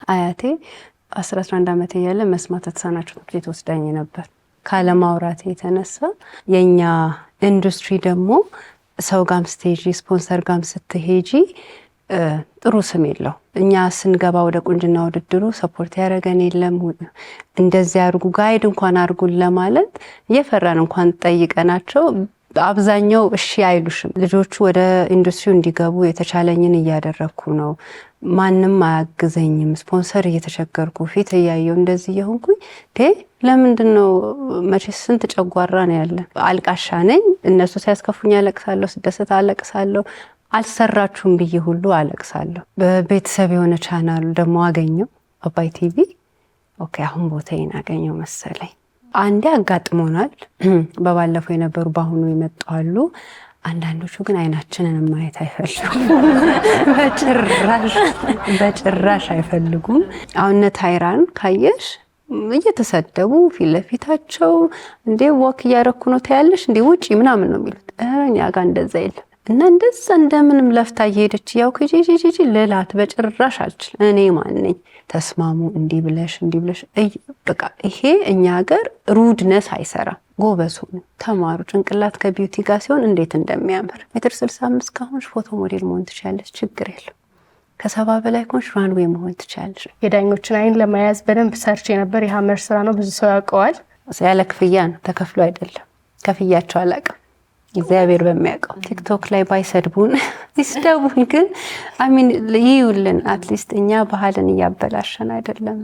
አያቴ 11 ዓመት ያለ መስማት ተሳናቸው ትምህርት ቤት ወስዳኝ ነበር። ካለ ማውራት የተነሳ የኛ ኢንዱስትሪ ደግሞ ሰው ጋም ስቴጂ ስፖንሰር ጋም ስትሄጂ ጥሩ ስም የለው። እኛ ስንገባ ወደ ቁንጅና ውድድሩ ሰፖርት ያደረገን የለም። እንደዚህ አድርጉ ጋይድ እንኳን አድርጉን ለማለት እየፈራን እንኳን ጠይቀናቸው አብዛኛው እሺ አይሉሽም። ልጆቹ ወደ ኢንዱስትሪው እንዲገቡ የተቻለኝን እያደረኩ ነው። ማንም አያግዘኝም። ስፖንሰር እየተቸገርኩ ፊት እያየው እንደዚህ የሆንኩኝ ለምንድነው? መቼስ ስንት ጨጓራ ነው ያለ። አልቃሻ ነኝ። እነሱ ሲያስከፉኝ አለቅሳለሁ፣ ስደሰት አለቅሳለሁ። አልሰራችሁም ብዬ ሁሉ አለቅሳለሁ። በቤተሰብ የሆነ ቻናል ደግሞ አገኘው አባይ ቲቪ። ኦኬ አሁን ቦታዬን አገኘው መሰለኝ። አንዴ አጋጥሞናል። በባለፈው የነበሩ በአሁኑ ይመጣሉ። አንዳንዶቹ ግን አይናችንን ማየት አይፈልጉም። በጭራሽ አይፈልጉም። አሁን ታይራን ካየሽ እየተሰደቡ ፊት ለፊታቸው እንዴ ወክ እያረኩ ነው ታያለሽ እንዴ ውጪ ምናምን ነው የሚሉት። እኛ ጋር እንደዛ የለም። እና እንደዛ እንደምንም ለፍታ እየሄደች ያው ከጂጂጂ ልላት በጭራሽ አልችል። እኔ ማን ነኝ? ተስማሙ እንዲህ ብለሽ በቃ ይሄ እኛ ሀገር ሩድነስ አይሰራም። ጎበዙ ተማሩ። ጭንቅላት ከቢዩቲ ጋር ሲሆን እንዴት እንደሚያምር 1.65 ከሆንሽ ፎቶ ሞዴል መሆን ትችላለሽ፣ ችግር የለም። ከ70 በላይ ከሆንሽ ራንዌይ መሆን ትችላለሽ። የዳኞችን አይን ለመያዝ በደንብ ሰርች የነበር የሀመር ስራ ነው። ብዙ ሰው ያውቀዋል። ያለ ክፍያ ነው፣ ተከፍሎ አይደለም። ከፍያቸው አላውቅም። እግዚአብሔር በሚያውቀው ቲክቶክ ላይ ባይሰድቡን ይስደቡን፣ ግን አሚን ይዩልን። አትሊስት እኛ ባህልን እያበላሸን አይደለም።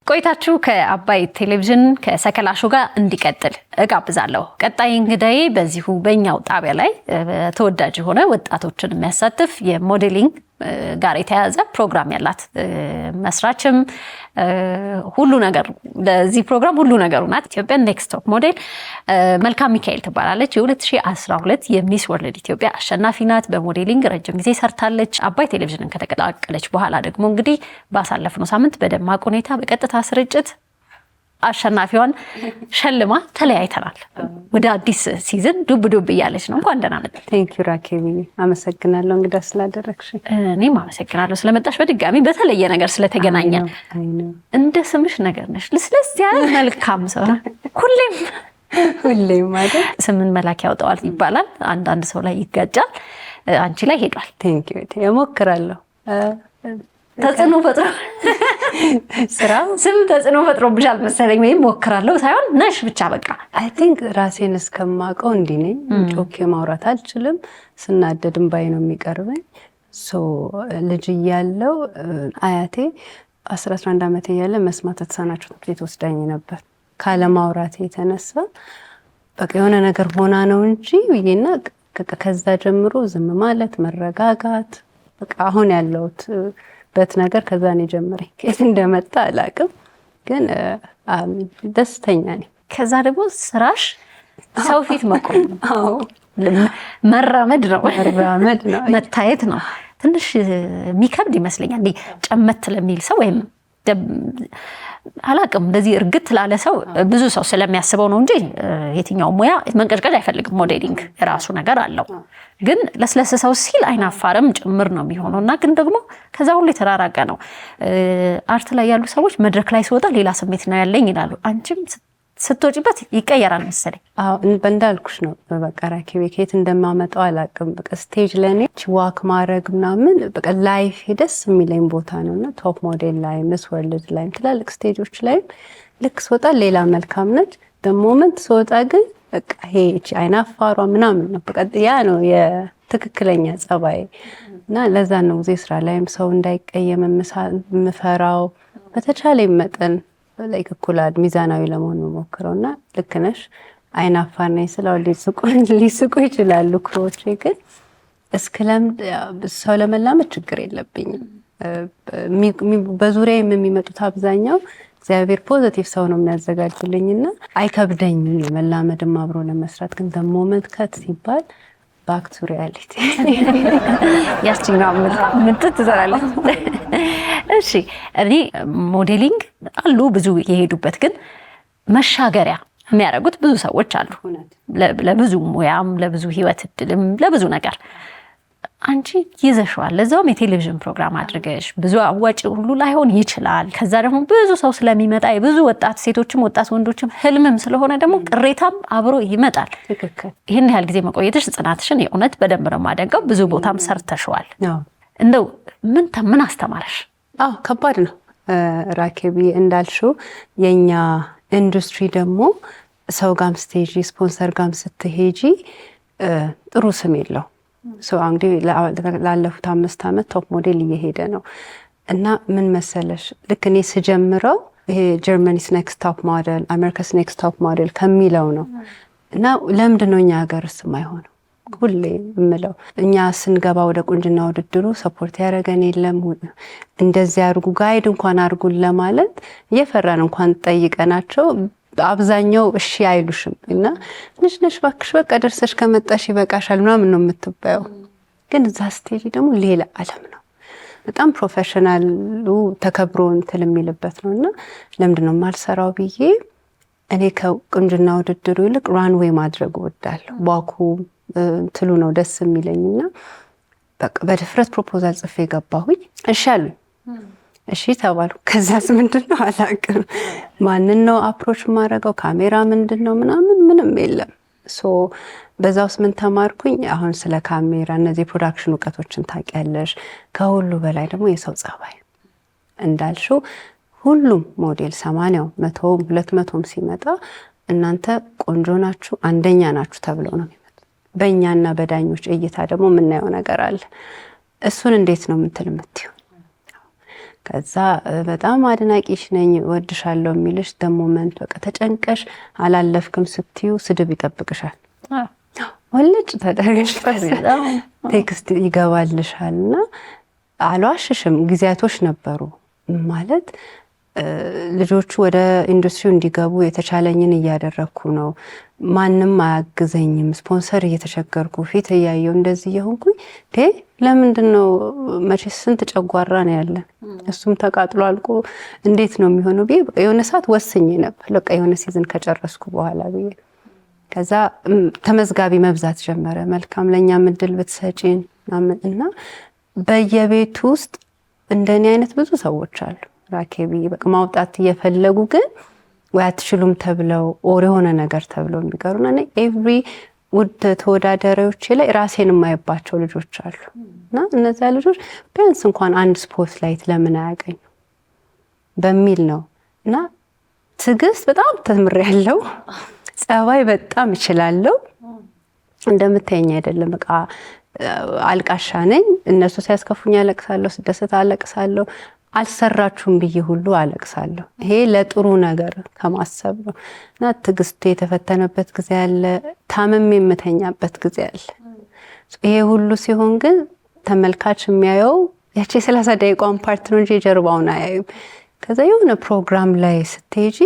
ቆይታችሁ ከአባይ ቴሌቪዥን ከሰከላ ሾው ጋር እንዲቀጥል እጋብዛለሁ። ቀጣይ እንግዳዬ በዚሁ በእኛው ጣቢያ ላይ ተወዳጅ የሆነ ወጣቶችን የሚያሳትፍ የሞዴሊንግ ጋር የተያያዘ ፕሮግራም ያላት መስራችም ሁሉ ነገር ለዚህ ፕሮግራም ሁሉ ነገሩ ናት። ኢትዮጵያ ኔክስት ቶፕ ሞዴል መልካም ሚካኤል ትባላለች። የ2012 የሚስ ወርልድ ኢትዮጵያ አሸናፊ ናት። በሞዴሊንግ ረጅም ጊዜ ሰርታለች። አባይ ቴሌቪዥንን ከተቀላቀለች በኋላ ደግሞ እንግዲህ ባሳለፍነው ሳምንት በደማቅ ሁኔታ በቀጥታ ስርጭት አሸናፊዋን ሸልማ ተለያይተናል። ወደ አዲስ ሲዝን ዱብ እያለች ነው። እንኳን ደህና መጣሽ። ቴንክ ዩ ራኬቢ፣ አመሰግናለሁ እንግዳ ስላደረግሽ። እኔም አመሰግናለሁ ስለመጣሽ። በድጋሚ በተለየ ነገር ስለተገናኘን። እንደ ስምሽ ነገር ነሽ፣ ልስልስ ያለ መልካም ሰው ነው። ሁሌም ማለት ስምን መላክ ያውጣዋል ይባላል። አንዳንድ ሰው ላይ ይጋጫል፣ አንቺ ላይ ሄዷል። ቴንክ ዩ እሞክራለሁ። ተጽዕኖ ፈጥሮ ስም ተጽዕኖ ፈጥሮብሻል መሰለኝ። ወይም ሞክራለሁ ሳይሆን ነሽ ብቻ በቃ። አይ ቲንክ ራሴን እስከማውቀው እንዲህ ነኝ። ጮኬ ማውራት አልችልም። ስናደድም ባይ ነው የሚቀርበኝ። ልጅ እያለሁ አያቴ 11 ዓመት ያለ መስማት ተሳናቸው ትምህርት ቤት ወስዳኝ ነበር። ካለ ማውራት የተነሳ በቃ የሆነ ነገር ሆና ነው እንጂ ብዬና ከዛ ጀምሮ ዝም ማለት መረጋጋት በቃ አሁን ያለሁት በት ነገር ከዛ ነው ጀምሬ ከየት እንደመጣ አላውቅም፣ ግን ደስተኛ ነኝ። ከዛ ደግሞ ስራሽ ሰው ፊት መቆም መራመድ ነው፣ መታየት ነው። ትንሽ የሚከብድ ይመስለኛል እንዴ ጨመት ለሚል ሰው ወይም አላቅም እንደዚህ እርግጥ ላለ ሰው ብዙ ሰው ስለሚያስበው ነው እንጂ የትኛው ሙያ መንቀጭቀጭ አይፈልግም። ሞዴሊንግ የራሱ ነገር አለው። ግን ለስለስ ሰው ሲል አይናፋርም ጭምር ነው የሚሆነውና ግን ደግሞ ከዛ ሁሉ የተራራቀ ነው። አርት ላይ ያሉ ሰዎች መድረክ ላይ ሲወጣ ሌላ ስሜት ነው ያለኝ ይላሉ። አንቺም ስትወጪበት ይቀየራል መሰለኝ። እንዳልኩሽ ነው። በቃ ራኬቤ ከየት እንደማመጣው አላቅም። በቃ ስቴጅ ለኔ ዋክ ማድረግ ምናምን በቃ ላይፍ ደስ የሚለኝ ቦታ ነውና ቶፕ ሞዴል ላይ ሚስ ወርልድ ላይ ትላልቅ ስቴጆች ላይ ልክ ስወጣ ሌላ መልካም ነች። በሞመንት ስወጣ ግን በቃ ሄች አይናፋሯ ምናምን ነው። በቃ ያ ነው የትክክለኛ ጸባይ እና ለዛ ነው ጊዜ ስራ ላይም ሰው እንዳይቀየም የምፈራው በተቻለኝ መጠን ላይክ እኩላድ ሚዛናዊ ለመሆን መሞክረውና ልክ ነሽ። አይናፋር ነኝ ስለው ሊስቁ ይችላሉ ክሮቼ፣ ግን እስከለምድ ሰው ለመላመድ ችግር የለብኝም። በዙሪያ የሚመጡት አብዛኛው እግዚአብሔር ፖዚቲቭ ሰው ነው የሚያዘጋጅልኝና አይከብደኝም የመላመድም አብሮ ለመስራት። ግን በሞመንት ከት ሲባል ባክ ቱ ሪያሊቲ ያስችኛው ምንጥት ትዘራለች። እሺ እኔ ሞዴሊንግ አሉ ብዙ የሄዱበት ግን መሻገሪያ የሚያደርጉት ብዙ ሰዎች አሉ። ለብዙ ሙያም ለብዙ ህይወት እድልም ለብዙ ነገር አንቺ ይዘሽዋል። ለዛውም የቴሌቪዥን ፕሮግራም አድርገሽ ብዙ አዋጭ ሁሉ ላይሆን ይችላል። ከዛ ደግሞ ብዙ ሰው ስለሚመጣ የብዙ ወጣት ሴቶችም ወጣት ወንዶችም ህልምም ስለሆነ ደግሞ ቅሬታም አብሮ ይመጣል። ትክክል። ይህን ያህል ጊዜ መቆየትሽ ጽናትሽን የእውነት በደንብ ነው የማደንቀው። ብዙ ቦታም ሰርተሽዋል። እንደው ምን አስተማረሽ? ከባድ ነው ራኬቢ እንዳልሽው የኛ ኢንዱስትሪ ደግሞ ሰው ጋም ስትሄጂ ስፖንሰር ጋም ስትሄጂ ጥሩ ስም የለው። እንግዲህ ላለፉት 5 ዓመት ቶፕ ሞዴል እየሄደ ነው እና ምን መሰለሽ ልክ እኔ ስጀምረው ይሄ ጀርመኒስ ኔክስት ቶፕ ሞዴል አሜሪካስ ኔክስት ቶፕ ሞዴል ከሚለው ነው እና ለምንድን ነው እኛ ሀገርስ የማይሆነው? ሁሌ የምለው እኛ ስንገባ ወደ ቁንጅና ውድድሩ ሰፖርት ያደረገን የለም። እንደዚህ አድርጉ ጋይድ እንኳን አድርጉን ለማለት እየፈራን እንኳን ጠይቀናቸው አብዛኛው እሺ አይሉሽም እና ትንሽ ባክሽ በቃ ደርሰሽ ከመጣሽ ይበቃሻል ምናምን ነው የምትባየው። ግን እዛ ስቴጅ ደግሞ ሌላ ዓለም ነው። በጣም ፕሮፌሽናሉ ተከብሮ እንትን የሚልበት ነው እና ለምንድን ነው የማልሰራው ብዬ እኔ ከቁንጅና ውድድሩ ይልቅ ራንዌይ ማድረግ እወዳለሁ። ባኩ እንትሉ ነው ደስ የሚለኝና በቃ በድፍረት ፕሮፖዛል ጽፌ ገባሁኝ። እሺ አሉኝ። እሺ ተባልኩ። ከዛስ ምንድነው አላውቅም። ማንን ነው አፕሮች ማድረገው? ካሜራ ምንድነው ምንም የለም። በዛውስ ምን ተማርኩኝ? አሁን ስለ ካሜራ እነዚህ ፕሮዳክሽን እውቀቶችን ታውቂያለሽ። ከሁሉ በላይ ደግሞ የሰው ጸባይ እንዳልሽው ሁሉም ሞዴል 80 100 200 ሲመጣ እናንተ ቆንጆ ናችሁ አንደኛ ናችሁ ተብለው ነው የሚመጡት። በእኛና በዳኞች እይታ ደግሞ የምናየው ነገር አለ። እሱን እንዴት ነው የምትይው? ከዛ በጣም አድናቂሽ ነኝ ወድሻለሁ የሚልሽ ሞመንት በቃ ተጨንቀሽ አላለፍክም ስትዩ ስድብ ይጠብቅሻል። ወልጭ ተደረገሽ ቴክስት ይገባልሻልና አልዋሽሽም ጊዜያቶች ነበሩ ማለት ልጆቹ ወደ ኢንዱስትሪው እንዲገቡ የተቻለኝን እያደረኩ ነው። ማንም አያግዘኝም። ስፖንሰር እየተቸገርኩ ፊት እያየው እንደዚህ የሆንኩኝ ለምንድነው? መቼስ ስንት ጨጓራ ነው ያለን። እሱም ተቃጥሎ አልቆ እንዴት ነው የሚሆነው ብዬ የሆነ ሰዓት ወስኜ ነበር። በቃ የሆነ ሲዝን ከጨረስኩ በኋላ ብዬ ከዛ ተመዝጋቢ መብዛት ጀመረ። መልካም ለኛ ምድል ብትሰጪን እና በየቤቱ ውስጥ እንደኔ አይነት ብዙ ሰዎች አሉ ራኬቢ በቃ ማውጣት እየፈለጉ ግን ወይ አትችሉም ተብለው ኦር የሆነ ነገር ተብለው የሚቀሩና እኔ ኤቭሪ ውድ ተወዳዳሪዎች ላይ ራሴን የማይባቸው ልጆች አሉ እና እነዚያ ልጆች ቢያንስ እንኳን አንድ ስፖት ላይት ለምን አያገኙ በሚል ነው እና ትዕግስት በጣም ተምሬያለሁ። ጸባይ በጣም እችላለሁ። እንደምታየኝ አይደለም በቃ አልቃሻ ነኝ። እነሱ ሲያስከፉኝ አለቅሳለሁ፣ ስደሰት አለቅሳለሁ፣ አልሰራችሁም ብዬ ሁሉ አለቅሳለሁ። ይሄ ለጥሩ ነገር ከማሰብ ነው እና ትዕግስቱ የተፈተነበት ጊዜ አለ፣ ታመም የምተኛበት ጊዜ አለ። ይሄ ሁሉ ሲሆን ግን ተመልካች የሚያየው ያቺ 30 ደቂቃውን ፓርት ነው እንጂ የጀርባውን አያዩም። ከዛ የሆነ ፕሮግራም ላይ ስትሄጂ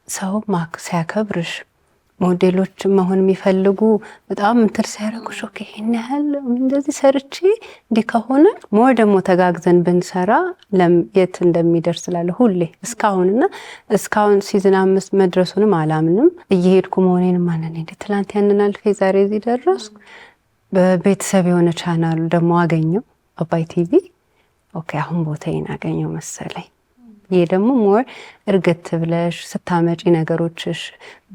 ሰው ሲያከብርሽ ሞዴሎች መሆን የሚፈልጉ በጣም እንትን ሲያደርጉሽ ኦኬ ይሄን ያህል እንደዚህ ሰርቼ እንዲህ ከሆነ ሞር ደግሞ ተጋግዘን ብንሰራ የት እንደሚደርስ ስላለ ሁሌ እስካሁን ሲዝን 5 መድረሱንም አላምንም። እየሄድኩ መሆኔንም ማንን እንደ ትላንት ያንን አልፌ ዛሬ እዚህ ደረስኩ። በቤተሰብ የሆነ ቻናል ደግሞ አገኘው አባይ ቲቪ። ኦኬ አሁን ቦታዬን አገኘው መሰለኝ። ይሄ ደግሞ ሞር እርግጥ ብለሽ ስታመጪ ነገሮችሽ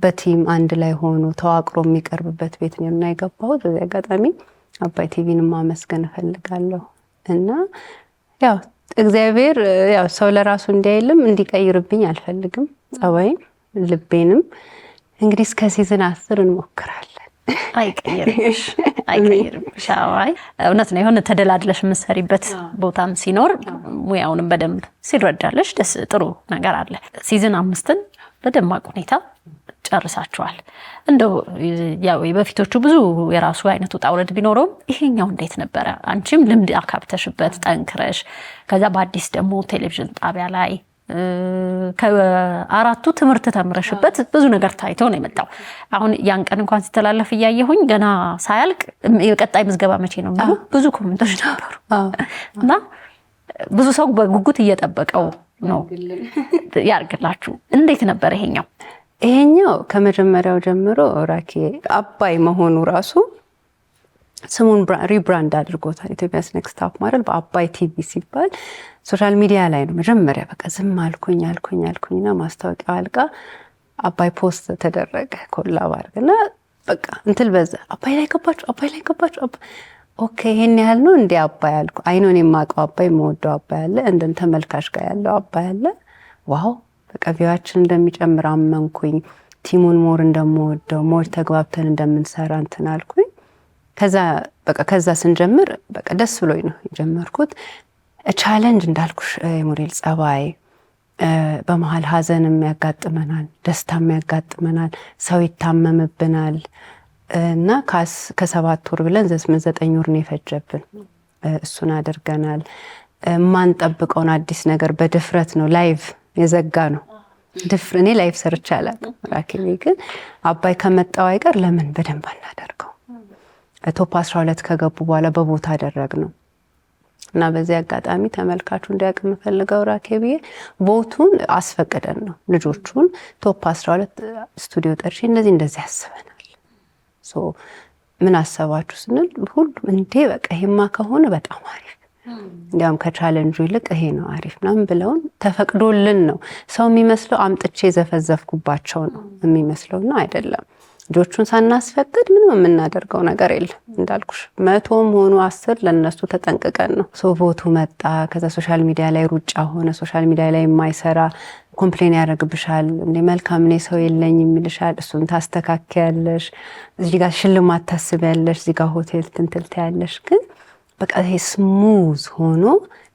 በቲም አንድ ላይ ሆኖ ተዋቅሮ የሚቀርብበት ቤት ነው እና የገባሁት። በዚህ አጋጣሚ አባይ ቲቪን ማመስገን እፈልጋለሁ እና ያው እግዚአብሔር ያው ሰው ለራሱ እንዲያይልም እንዲቀይርብኝ አልፈልግም። ጸባይም ልቤንም እንግዲህ እስከ ሲዝን 10 እንሞክራለን። አይቀየርሽ ሻዋይ እውነት ነው። የሆነ ተደላድለሽ የምትሰሪበት ቦታም ሲኖር ሙያውንም በደንብ ሲረዳለሽ ደስ ጥሩ ነገር አለ። ሲዝን 5ን በደማቅ ሁኔታ ጨርሳችኋል። እንደው ያው በፊቶቹ ብዙ የራሱ አይነት ውጣ ውረድ ቢኖረውም ይሄኛው እንዴት ነበረ? አንቺም ልምድ አካብተሽበት ጠንክረሽ ከዛ በአዲስ ደግሞ ቴሌቪዥን ጣቢያ ላይ ከአራቱ ትምህርት ተምረሽበት ብዙ ነገር ታይቶ ነው የመጣው። አሁን ያን ቀን እንኳን ሲተላለፍ እያየሁኝ ገና ሳያልቅ የቀጣይ ምዝገባ መቼ ነው የሚሉ ብዙ ኮሜንቶች ነበሩ እና ብዙ ሰው በጉጉት እየጠበቀው ነው። ያርግላችሁ። እንዴት ነበር ይሄኛው? ይሄኛው ከመጀመሪያው ጀምሮ ራኬ አባይ መሆኑ ራሱ ስሙን ሪብራንድ አድርጎታል። ኢትዮጵያስ ኔክስት ቶፕ ሞዴል በአባይ ቲቪ ሲባል ሶሻል ሚዲያ ላይ ነው መጀመሪያ በቃ ዝም አልኩኝና ማስታወቂያው አልቃ አባይ ፖስት ተደረገ ኮላብ አድርገና በቃ እንትን በዛ አባይ ላይ ገባችሁ ኦኬ ይሄን ያህል ነው እንዴ አባይ አልኩ። አይኖን የማውቀው አባይ የምወደው አባይ አለ እንደን ተመልካች ጋር ያለው አባይ አለ። ዋው በቃ ቪዋችን እንደሚጨምር አመንኩኝ። ቲሙን ሞር እንደምወደው ሞር ተግባብተን እንደምንሰራ እንትን አልኩኝ። ከዛ ስንጀምር በቃ ደስ ብሎኝ ነው የጀመርኩት። ቻሌንጅ እንዳልኩሽ የሞዴል ጸባይ በመሀል ሀዘንም ያጋጥመናል፣ ደስታም ያጋጥመናል፣ ሰው ይታመምብናል እና ከ7 ወር ብለን 9 ወር ነው የፈጀብን። እሱን አድርገናል። ማንጠብቀውን አዲስ ነገር በድፍረት ነው ላይቭ የዘጋ ነው። እኔ ላይቭ ሰርቼ አላውቅም። ራኬቤ ግን አባይ ከመጣው አይቀር ለምን በደንብ አናደርገው ቶፕ 12 ከገቡ በኋላ በቦታ አደረግነው እና በዚህ አጋጣሚ ተመልካቹ እንዲያውቅ የምፈልገው ራኬቤ ቦቱን አስፈቅደን ነው ልጆቹን ቶፕ 12 ስቱዲዮ ጠርሼ እንደዚህ ያስበናል። ምን አሰባችሁ ስንል ሁሉም እንዴ በቃ ይሄማ ከሆነ በጣም አሪፍ እንዲያውም ከቻሌንጁ ይልቅ ይሄ ነው አሪፍ ምናምን ብለውን ተፈቅዶልን ነው። ሰው የሚመስለው አምጥቼ ዘፈዘፍኩባቸው ነው የሚመስለውና አይደለም። ልጆቹን ሳናስፈቅድ ምንም የምናደርገው ነገር የለም። እንዳልኩሽ 100ም ሆኑ 10 ለነሱ ተጠንቅቀን ነው። ቮቱ መጣ። ከዛ ሶሻል ሚዲያ ላይ ሩጫ ሆነ። ሶሻል ሚዲያ ላይ የማይሰራ ኮምፕሌን ያደርግብሻል። እንደ መልካም እኔ ሰው የለኝም ይልሻል። እሱን ታስተካክያለሽ። እዚህ ጋር ሽልማት ታስቢያለሽ፣ እዚህ ጋር ሆቴል ትንትል ትያለሽ። ግን በቃ ይሄ ስሙዝ ሆኖ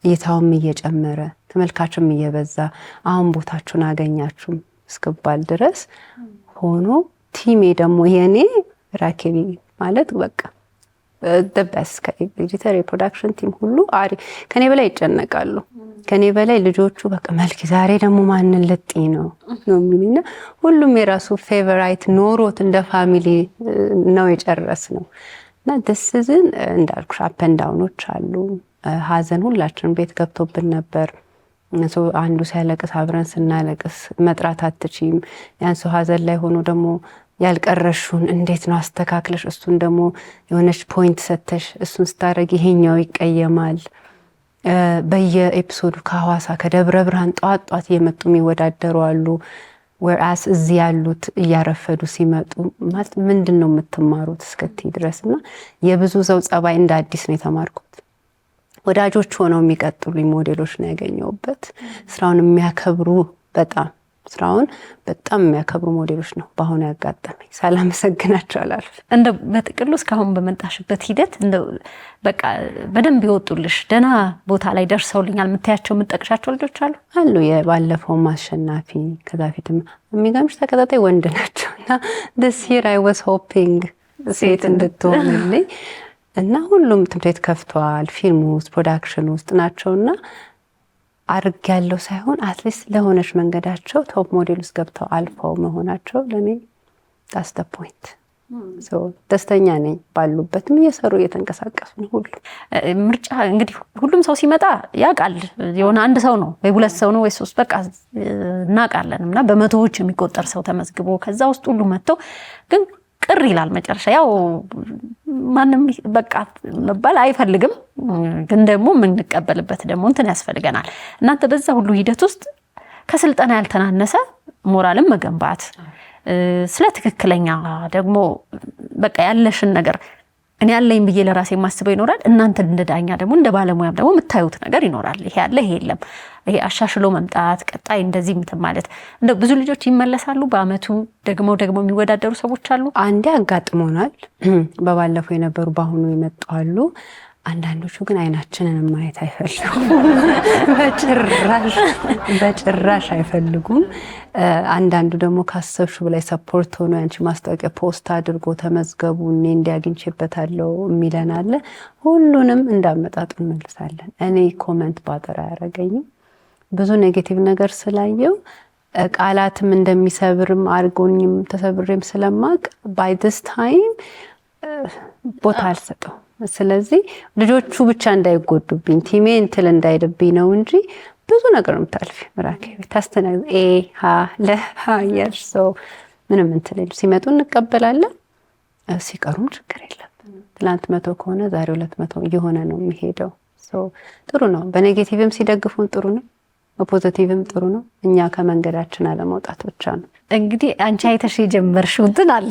እይታውም እየጨመረ ተመልካችም እየበዛ አሁን ቦታችሁን አገኛችሁም እስክባል ድረስ ሆኖ ቲሜ ደግሞ የኔ ራኬቤ ማለት በቃ ደበስ ከኤዲተር የፕሮዳክሽን ቲም ሁሉ አሪ ከኔ በላይ ይጨነቃሉ። ከኔ በላይ ልጆቹ በቃ መልክ ዛሬ ደግሞ ማንን ልጥ ነው የሚልና ሁሉም የራሱ ፌቨራይት ኖሮት እንደ ፋሚሊ ነው የጨረስ ነው። እና ደስዝን እንዳልኩሽ አፕ ኤንድ ዳውኖች አሉ። ሀዘን ሁላችንም ቤት ገብቶብን ነበር። አንዱ ሲያለቅስ አብረን ስናለቅስ መጥራት አትችይም። ያን ሰው ሀዘን ላይ ሆኖ ደግሞ ያልቀረሹን እንዴት ነው አስተካክለሽ እሱን ደግሞ የሆነች ፖይንት ሰተሽ እሱን ስታረጊ ይሄኛው ይቀየማል። በየኤፒሶዱ ከሐዋሳ ከደብረ ብርሃን ጧት እየመጡ የሚወዳደሩ አሉ። ወርአስ እዚህ ያሉት እያረፈዱ ሲመጡ ማለት ምንድን ነው የምትማሩት እስከትይ ድረስና የብዙ ሰው ጸባይ እንደ አዲስ ነው የተማርኩት። ወዳጆች ሆነው የሚቀጥሉ ሞዴሎች ነው ያገኘሁበት። ስራውን የሚያከብሩ ስራውን በጣም የሚያከብሩ ሞዴሎች ነው በአሁኑ ያጋጠመኝ። ሳላመሰግናቸው አላልፍ። እንደው በጥቅሉ እስካሁን በመጣሽበት ሂደት እንደው በቃ በደንብ ይወጡልሽ ደህና ቦታ ላይ ደርሰውልኛል የምታያቸው የምጠቅሻቸው ልጆች አሉ? የባለፈው አሸናፊ ከዛ ፊትም የሚገርምሽ ተከታታይ ወንድ ናቸውና this year I was hoping ሴት እንድትሆንልኝ እና ሁሉም ትምህርት ቤት ከፍተዋል። ፊልም ውስጥ ፕሮዳክሽን ውስጥ ናቸውና አርግ ያለው ሳይሆን አትሊስት ለሆነች መንገዳቸው ቶፕ ሞዴል ውስጥ ገብተው አልፈው መሆናቸው ለኔ that's the point። ደስተኛ ነኝ። ባሉበትም እየሰሩ እየተንቀሳቀሱ ነው። ሁሉ ምርጫ እንግዲህ ሁሉም ሰው ሲመጣ ያውቃል። የሆነ አንድ ሰው ነው ወይ 2 ሰው ነው ወይ 3 በቃ እናውቃለን። እና በመቶዎች የሚቆጠር ሰው ተመዝግቦ ከዛ ውስጥ ሁሉ መጥቶ ግን ቅር ይላል መጨረሻ። ያው ማንም በቃ መባል አይፈልግም፣ ግን ደግሞ የምንቀበልበት ደግሞ እንትን ያስፈልገናል። እናንተ በዛ ሁሉ ሂደት ውስጥ ከስልጠና ያልተናነሰ ሞራልን መገንባት ስለ ትክክለኛ ደግሞ በቃ ያለሽን ነገር እኔ ያለኝ ብዬ ለራሴ የማስበው ይኖራል። እናንተ እንደ ዳኛ ደግሞ እንደ ባለሙያም ደግሞ የምታዩት ነገር ይኖራል። ይሄ ያለ ይሄ የለም፣ ይሄ አሻሽሎ መምጣት ቀጣይ እንደዚህ ማለት እንደው ብዙ ልጆች ይመለሳሉ። በአመቱ ደግሞ የሚወዳደሩ ሰዎች አሉ። አንዴ አጋጥሞናል። በባለፈው የነበሩ በአሁኑ ይመጣሉ። አንዳንዶቹ ግን አይናችንን ማየት አይፈልጉም። በጭራሽ አይፈልጉም። አንዳንዱ ደግሞ ካሰብሹ በላይ ሰፖርት ሆኖ ያንቺ ማስታወቂያ ፖስት አድርጎ ተመዝገቡ እኔ እንዲያግኝቼበታለሁ የሚለን አለ። ሁሉንም እንዳመጣጡ እንመልሳለን። እኔ ኮመንት ባጠራ አያረገኝም። ብዙ ኔጌቲቭ ነገር ስላየው ቃላትም እንደሚሰብርም አድርጎኝም ተሰብሬም ስለማቅ ባይ ዲስ ታይም ቦታ አልሰጠው። ስለዚህ ልጆቹ ብቻ እንዳይጎዱብኝ ቲሜ እንትል እንዳይደብኝ ነው እንጂ ብዙ ነገር ነው የምታልፊ። ራኬቤ ታስተናግድ ለሃየር ሰው ምንም እንትል ሲመጡ እንቀበላለን፣ ሲቀሩም ችግር የለም። ትላንት 100 ከሆነ ዛሬ 200 እየሆነ ነው የሚሄደው። ጥሩ ነው። በኔጌቲቭም ሲደግፉን ጥሩ ነው፣ በፖዚቲቭም ጥሩ ነው። እኛ ከመንገዳችን አለመውጣት ብቻ ነው። እንግዲህ አንቺ አይተሽ የጀመርሽው እንትን አለ።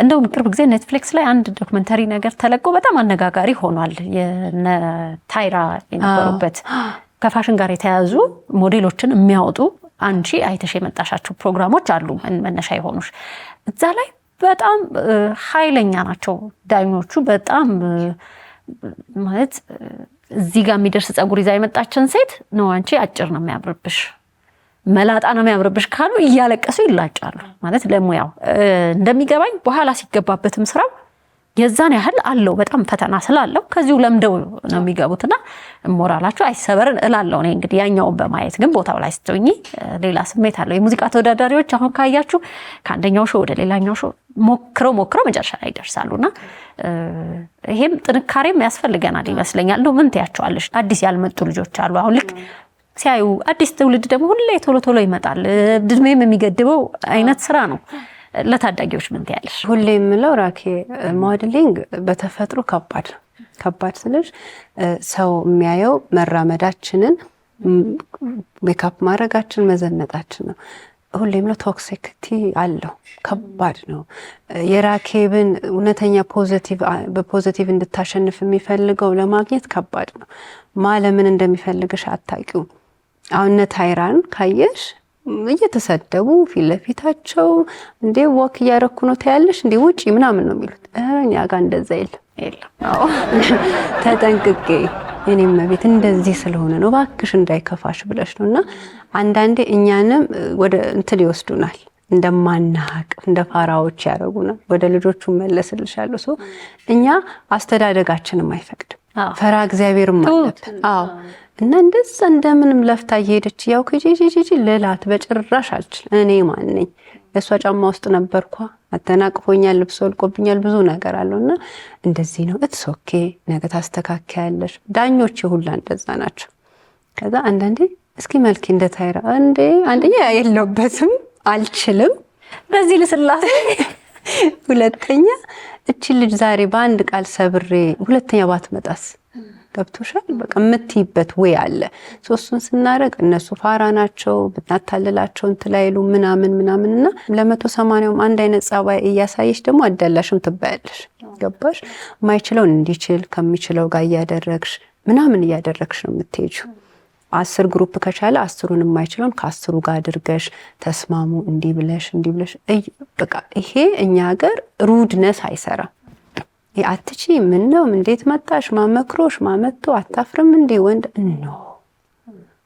እንደውም ቅርብ ጊዜ ኔትፍሊክስ ላይ አንድ ዶክመንተሪ ነገር ተለቆ በጣም አነጋጋሪ ሆኗል። የነ ታይራ የነበሩበት ከፋሽን ጋር የተያዙ ሞዴሎችን የሚያወጡ አንቺ አይተሽ የመጣሻቸው ፕሮግራሞች አሉ መነሻ የሆኑሽ። እዛ ላይ በጣም ኃይለኛ ናቸው ዳኞቹ። በጣም ማለት እዚህ ጋር የሚደርስ ፀጉር ይዛ የመጣችን ሴት ነው አንቺ አጭር ነው የሚያምርብሽ፣ መላጣ ነው የሚያምርብሽ ካሉ እያለቀሱ ይላጫሉ። ማለት ለሙያው እንደሚገባኝ በኋላ ሲገባበትም ስራው የዛን ያህል አለው በጣም ፈተና ስላለው ከዚሁ ለምደው ነው የሚገቡትና ሞራላቸው አይሰበርን እላለሁ እኔ። እንግዲህ ያኛውን በማየት ግን ቦታው ላይ ስትሆኚ ሌላ ስሜት አለው። የሙዚቃ ተወዳዳሪዎች አሁን ካያችሁ ከአንደኛው ሾው ወደ ሌላኛው ሾው ሞክረው መጨረሻ ላይ ይደርሳሉና ይሄም ጥንካሬም ያስፈልገናል ይመስለኛል። እንደው ምን ትያቸዋለሽ? አዲስ ያልመጡ ልጆች አሉ አሁን ልክ ሲያዩ አዲስ ትውልድ ደግሞ ሁሌ ቶሎ ይመጣል። እድሜም የሚገድበው አይነት ስራ ነው። ለታዳጊዎች ምን ትያለሽ? ሁሌ የምለው ራኬ ሞዴሊንግ በተፈጥሮ ከባድ ስለሽ ሰው የሚያየው መራመዳችንን፣ ሜካፕ ማድረጋችን፣ መዘነጣችን ነው። ሁሌ የምለው ቶክሲሲቲ አለው፣ ከባድ ነው። የራኬብን እውነተኛ በፖዚቲቭ እንድታሸንፍ የሚፈልገው ለማግኘት ከባድ ነው። ማለምን እንደሚፈልግሽ አታውቂውም። አሁን እነ ታይራን ካየሽ እየተሰደቡ ፊት ለፊታቸው እንዴ ወክ እያረኩ ነው ታያለሽ እንዴ ውጪ ምናምን ነው የሚሉት። እኛ ጋር እንደዛ የለም። ተጠንቅቄ የኔም ቤት እንደዚህ ስለሆነ ነው እባክሽ እንዳይከፋሽ ብለሽ ነውና አንዳንዴ እኛንም ወደ እንትን ይወስዱናል፣ እንደማናቅ እንደ ፋራዎች ያደርጉናል። ወደ ልጆቹ መለስልሻለሁ። እኛ አስተዳደጋችንም አይፈቅድም። ፈራ እግዚአብሔርም አለብን። እና እንደዛ እንደምንም ለፍታ እየሄደች ያው ከጂጂጂ ልላት በጭራሽ አልችል። እኔ ማን ነኝ? የእሷ ጫማ ውስጥ ነበርኳ። አተናቅፎኛል፣ ልብስ ወልቆብኛል፣ ብዙ ነገር አለውና እንደዚህ ነው። ኢትስ ኦኬ፣ ነገ ታስተካክያለሽ። ዳኞች ሁላ እንደዛ ናቸው። ከዛ አንዳንዴ እስኪ መልኪ እንደ ታይራ እንዴ አንደኛ የለውበትም አልችልም በዚህ ልስላሴ፣ ሁለተኛ እቺ ልጅ ዛሬ በአንድ ቃል ሰብሬ ሁለተኛ ባትመጣስ? ገብቶሻል? በቃ የምትይበት ወይ አለ። ሶስቱን ስናደርግ እነሱ ፋራ ናቸው፣ ብናታልላቸው እንትላይሉ ምናምንና ለ180ም አንድ አይነት ጸባይ እያሳየሽ ደግሞ አዳላሽም ትባያለሽ። ገባሽ? ማይችለውን እንዲችል ከሚችለው ጋር እያደረግሽ እያደረግሽ ነው የምትሄጂው። 10 ግሩፕ ከቻለ 10ሩን የማይችለውን ከ10ሩ ጋር አድርገሽ ተስማሙ። እንዲህ ብለሽ በቃ ይሄ እኛ ሀገር ሩድነስ አይሰራም። አትቺ ምን ነው እንዴት መጣሽ ማመክሮሽ ማመቶ አታፍርም እንዴ ወንድ ነው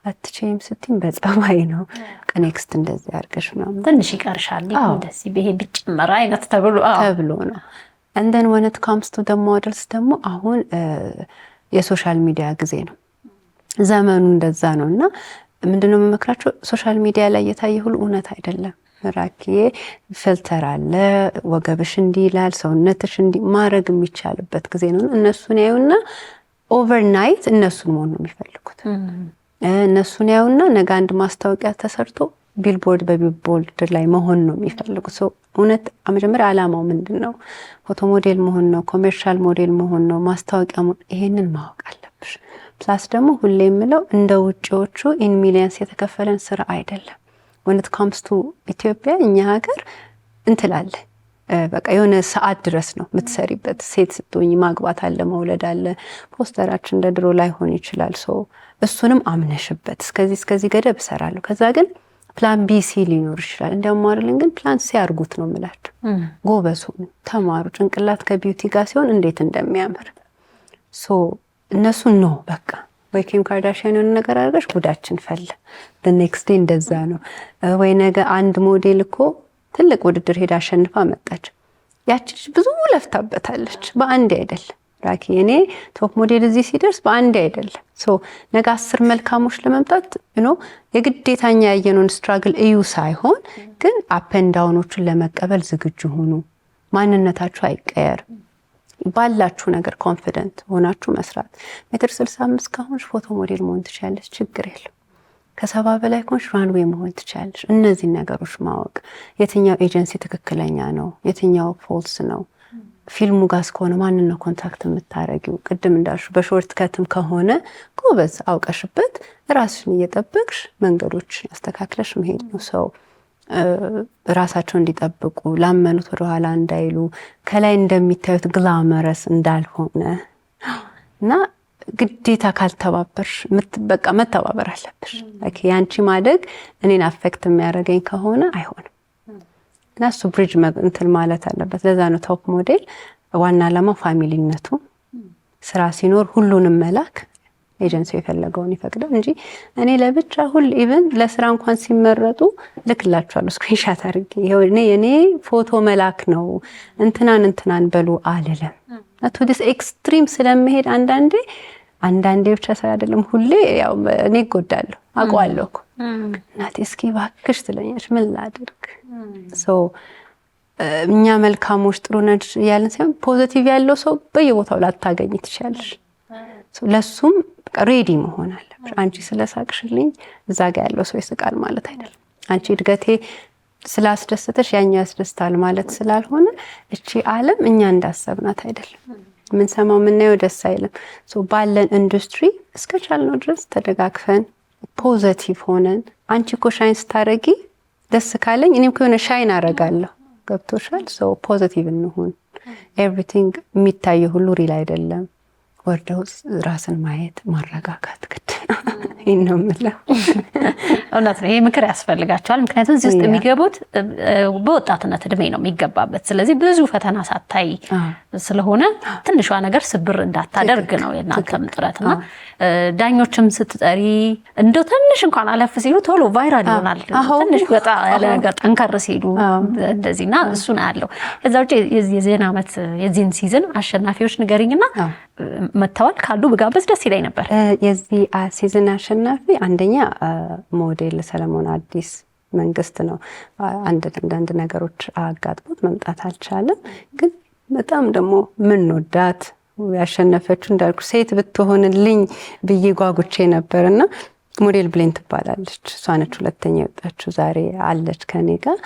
አትቺም ስትይ በጸባይ ነው ከኔክስት እንደዚህ አድርገሽ ምናምን ትንሽ ይቀርሻል እንደዚህ በሄ ቢጨመር አይነት ተብሎ ነው። and then when it comes to the models ደግሞ አሁን የሶሻል ሚዲያ ጊዜ ነው፣ ዘመኑ እንደዛ ነውና ምንድነው የምመክራቸው? ሶሻል ሚዲያ ላይ የታየ ሁሉ እውነት አይደለም። ራኪዬ ፊልተር አለ፣ ወገብሽ እንዲህ ይላል፣ ሰውነትሽ እንዲህ ማድረግ የሚቻልበት ጊዜ ነው። እነሱን ያዩና ኦቨርናይት እነሱን መሆን ነው የሚፈልጉት። እነሱን ያዩና ነገ አንድ ማስታወቂያ ተሰርቶ በቢልቦርድ ላይ መሆን ነው የሚፈልጉት። እውነት መጀመሪያ ዓላማው ምንድነው? ፎቶ ሞዴል መሆን ነው፣ ኮሜርሻል ሞዴል መሆን ነው፣ ማስታወቂያ ይሄንን ማወቅ አለብሽ። ፕላስ ደግሞ ሁሌ የምለው እንደ ውጪዎቹ ኢን ሚሊየንስ የተከፈለን ስራ አይደለም። when it comes to ኢትዮጵያ እኛ ሀገር እንትላለን በቃ የሆነ ሰዓት ድረስ ነው የምትሰሪበት። ሴት ስትሆኚ ማግባት አለ፣ መውለድ አለ። ፖስተራችን እንደ ድሮ ላይሆን ይችላል። እሱንም አምነሽበት እስከዚህ ገደብ እሰራለሁ። ከዛ ግን ፕላን ቢ ሲ ሊኖር ይችላል። እንደማርልን ግን ፕላን ሲ አድርጉት ነው የምላችሁ። ጎበዝ ሁኑ፣ ተማሩ። ጭንቅላት ከቢዩቲ ጋር ሲሆን እንዴት እንደሚያምር እነሱ ነው በቃ ወይ ኪም ካርዳሽያን የሆነ ነገር አድርገሽ ጉዳችን ፈለ the next day እንደዛ ነው። ወይ ነገ አንድ ሞዴል እኮ ትልቅ ውድድር ሄዳ አሸንፋ መጣች። ያቺ ብዙ ለፍታበታለች፣ በአንድ አይደለም። ራኪ እኔ ቶፕ ሞዴል እዚህ ሲደርስ በአንድ አይደለም። ነገ 10 መልካሞች ለመምጣት የግዴታኛ ያየነውን ስትራግል እዩ ሳይሆን ግን አፕ ኤንድ ዳውኖችን ለመቀበል ዝግጁ ሁኑ። ማንነታችሁ አይቀየር። ባላችሁ ነገር ኮንፊደንት ሆናችሁ መስራት። 1.65 ካሁንሽ ፎቶ ሞዴል መሆን ትችላለሽ፣ ችግር የለም። ከ70 በላይ ኮንሽ ራንዌይ መሆን ትችላለሽ። እነዚህን ነገሮች ማወቅ የትኛው ኤጀንሲ ትክክለኛ ነው፣ የትኛው ፎልስ ነው፣ ፊልሙ ጋር እስከሆነ ማንን ነው ኮንታክት የምታረጊው? ቅድም እንዳልሹ በሾርት ከትም ከሆነ ጎበዝ አውቀሽበት ራስሽን እየጠበቅሽ መንገዶች ያስተካክለሽ መሄድ ነው። ሰው ራሳቸው እንዲጠብቁ ላመኑት ወደኋላ እንዳይሉ ከላይ እንደሚታዩት ግላመረስ እንዳልሆነ እና ግዴታ ካልተባበርሽ በቃ መተባበር አለብሽ። ያንቺ ማደግ እኔን አፌክት የሚያደርገኝ ከሆነ አይሆንም እና እሱ ብሪጅ እንትን ማለት አለበት። ለዛ ነው ቶፕ ሞዴል ዋና ዓላማው ፋሚሊነቱ ስራ ሲኖር ሁሉንም መላክ ኤጀንሲው የፈለገውን ይፈቅዳል እንጂ እኔ ለብቻ ኢቭን ለስራ እንኳን ሲመረጡ ልክላቸዋለሁ ስክሪንሻት አድርጌ ይሄው እኔ ፎቶ መላክ ነው እንትናን በሉ አልልም። ቱ ዲስ ኤክስትሪም ስለመሄድ አንዳንዴ ብቻ አይደለም ሁሌ ያው እኔ እጎዳለሁ አውቀዋለሁ እኮ እናቴ እስኪ እባክሽ ትለኛለች ምን ላድርግ። እኛ መልካሞች ጥሩ ነች ያለን ሳይሆን ፖዚቲቭ ያለው ሰው በየቦታው ላታገኝ ትችላለሽ። ለሱም ሬዲ መሆን አለብሽ። አንቺ ስለሳቅሽልኝ እዛ ጋር ያለው ሰው ይስቃል ማለት አይደለም። አንቺ እድገቴ ስላስደሰተሽ ያኛው ያስደስታል ማለት ስላልሆነ እቺ ዓለም እኛ እንዳሰብናት አይደለም። የምንሰማው የምናየው ደስ አይልም። ባለን ኢንዱስትሪ እስከቻልነው ድረስ ተደጋግፈን ፖዚቲቭ ሆነን አንቺ እኮ ሻይን ስታረጊ ደስ ካለኝ እኔም ከሆነ ሻይን አረጋለሁ። ገብቶሻል? ፖዚቲቭ እንሁን። ኤቭሪቲንግ የሚታየው ሁሉ ሪል አይደለም። ወርደው ራስን ማየት ማረጋጋት ግድ ነው። ይሄን ነው የምለው። እውነት ነው። ይሄ ምክር ያስፈልጋቸዋል። ምክንያቱም እዚህ ውስጥ የሚገቡት በወጣትነት እድሜ ነው የሚገባበት። ስለዚህ ብዙ ፈተና ሳታይ ስለሆነ ትንሿ ነገር ስብር እንዳታደርግ ነው የእናንተም ጥረትና ዳኞችም ስትጠሪ እንደው ትንሽ እንኳን አለፍ ሲሉ ቶሎ ቫይራል ይሆናል። ትንሽ ወጣ ያለ ነገር ጠንከር ሲሉ እንደዚህና እሱን አያለው። ከዛ ውጪ የዜና ዓመት የዚህን ሲዝን አሸናፊዎች ንገሪኝና መተዋል ካሉ ብጋበዝ ደስ ይለኝ ነበር። የዚህ ሲዝን አሸናፊ አንደኛ ሞዴል ሰለሞን አዲስ መንግስት ነው። አንዳንድ ነገሮች አጋጥሞት መምጣት አልቻለም። ግን በጣም ደግሞ ምን ወዳት ያሸነፈችው እንዳልኩ ሴት ብትሆንልኝ ብዬ ጓጉቼ ነበርና ሞዴል ብሌን ትባላለች። እሷ ነች ሁለተኛ የወጣችው። ዛሬ አለች ከኔ ጋር።